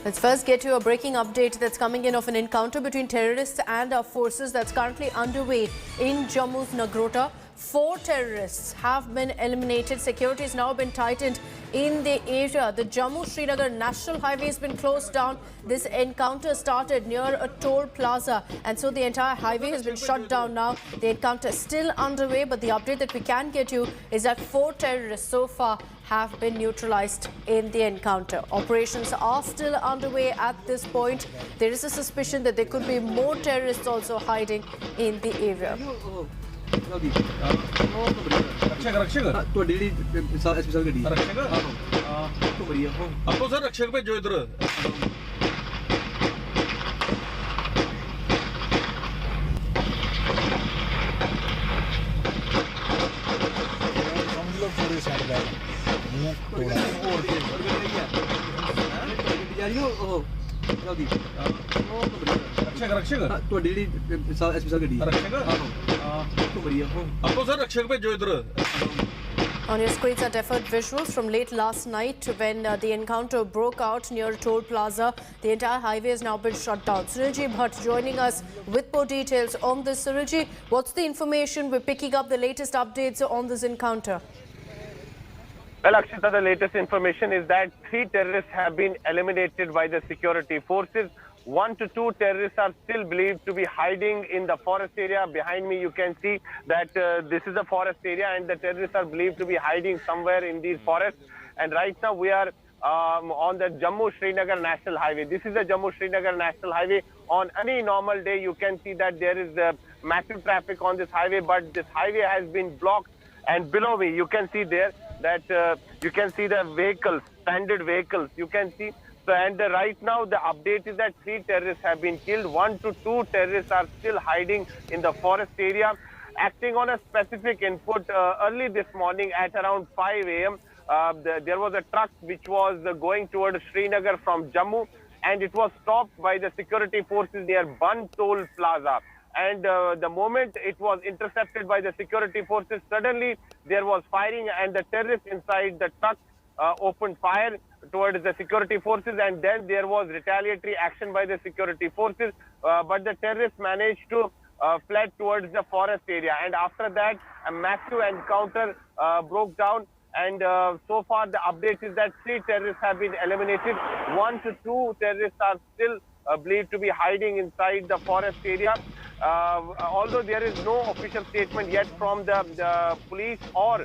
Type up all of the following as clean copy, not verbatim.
Let's first get you a breaking update that's coming in of an encounter between terrorists and our forces that's currently underway in Jammu's Nagrota. 4 terrorists have been eliminated. Security has now been tightened in the area. The Jammu-Srinagar National Highway has been closed down. This encounter started near a toll plaza, and so the entire highway has been shut down now. The encounter is still underway, but the update that we can get you is that 4 terrorists so far have been neutralized in the encounter. Operations are still underway at this point. There is a suspicion that there could be more terrorists also hiding in the area. On your screens are deferred visuals from late last night when the encounter broke out near Toll Plaza. The entire highway has now been shut down. Sunilji Bhatt joining us with more details on this. Sunilji, what's the information? We're picking up the latest updates on this encounter. Well, Akshita, the latest information is that 3 terrorists have been eliminated by the security forces. 1 to 2 terrorists are still believed to be hiding in the forest area. Behind me, you can see that this is a forest area and the terrorists are believed to be hiding somewhere in these forests. And right now, we are on the Jammu-Srinagar National Highway. This is the Jammu-Srinagar National Highway. On any normal day, you can see that there is massive traffic on this highway, but this highway has been blocked. And below me, you can see there that you can see the vehicles, standard vehicles, you can see. So, and right now the update is that 3 terrorists have been killed. 1 to 2 terrorists are still hiding in the forest area. Acting on a specific input early this morning at around 5 a.m., there was a truck which was going towards Srinagar from Jammu, and it was stopped by the security forces near Ban Toll Plaza. And the moment it was intercepted by the security forces, suddenly there was firing and the terrorists inside the truck opened fire towards the security forces, and then there was retaliatory action by the security forces. But the terrorists managed to fled towards the forest area, and after that a massive encounter broke down. And so far the update is that 3 terrorists have been eliminated. 1 to 2 terrorists are still believed to be hiding inside the forest area. Although there is no official statement yet from the police or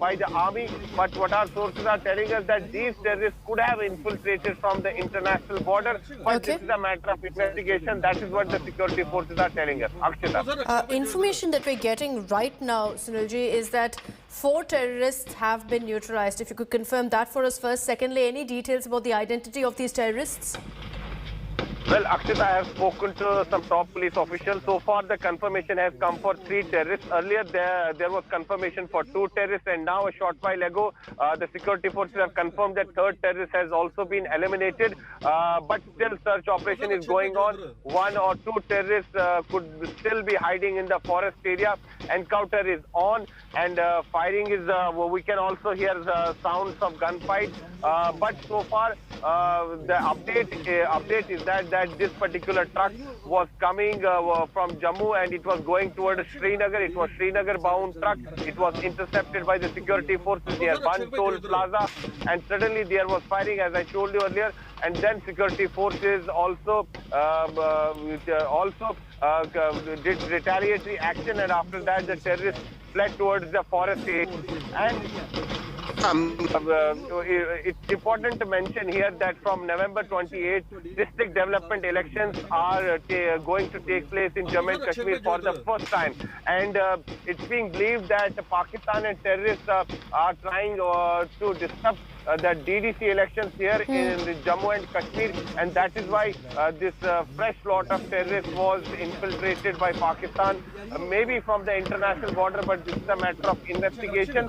by the army, but what our sources are telling us that these terrorists could have infiltrated from the international border, but this is a matter of investigation. That is what the security forces are telling us. Akshita. Information that we're getting right now, Sunilji, is that 4 terrorists have been neutralized. If you could confirm that for us first. Secondly, any details about the identity of these terrorists? Well, Akshita, I have spoken to some top police officials. So far, the confirmation has come for 3 terrorists. Earlier, there was confirmation for 2 terrorists, and now a short while ago, the security forces have confirmed that 3rd terrorist has also been eliminated. But still, search operation is going on. 1 or 2 terrorists could still be hiding in the forest area. Encounter is on, and firing is. We can also hear sounds of gunfight. But so far, the update is that this particular truck was coming from Jammu and it was going towards Srinagar. It was Srinagar-bound truck. It was intercepted by the security forces near Ban Toll Plaza, and suddenly there was firing, as I told you earlier. And then security forces also did retaliatory action, and after that the terrorists fled towards the forest area. And it's important to mention here that from November 28, district development elections are going to take place in Jammu and Kashmir for the first time. And it's being believed that Pakistan and terrorists are trying to disrupt the DDC elections here in Jammu and Kashmir, and that is why this fresh lot of terrorists was infiltrated by Pakistan, maybe from the international border, but this is a matter of investigation.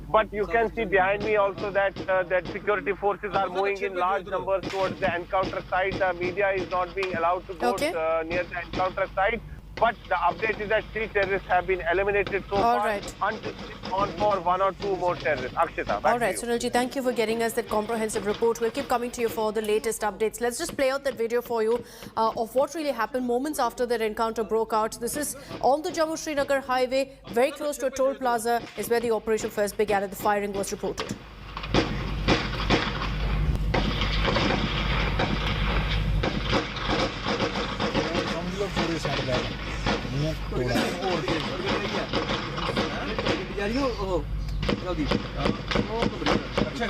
But you can see behind me also that that security forces are moving in large numbers towards the encounter site. The media is not being allowed to go near the encounter site. But the update is that 3 terrorists have been eliminated so All far. right. Until on for 1 or 2 more terrorists. Akshita, back All right, to you. Sunilji, thank you for getting us that comprehensive report. We'll keep coming to you for the latest updates. Let's just play out that video for you of what really happened moments after that encounter broke out. This is on the Jammu-Srinagar highway, very close to a toll plaza, is where the operation first began and the firing was reported.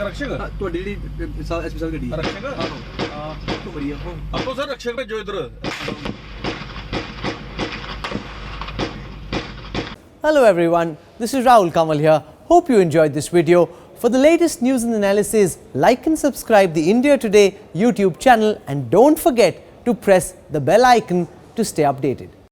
रक्षक ਤੁਹਾਡੀ ਜਿਹੜੀ ਐਸਪੀਐਲ ਗੱਡੀ ਰક્ષਕ ਹਾਂ ਤੋਂ ਬੜੀ ਆਪੋ sir ਰક્ષਕ ਭੇਜੋ ਇਧਰ Hello everyone, this is Rahul Kamal here. Hope you enjoyed this video. For the latest news and analysis, like and subscribe the India Today YouTube channel and don't forget to press the bell icon to stay updated.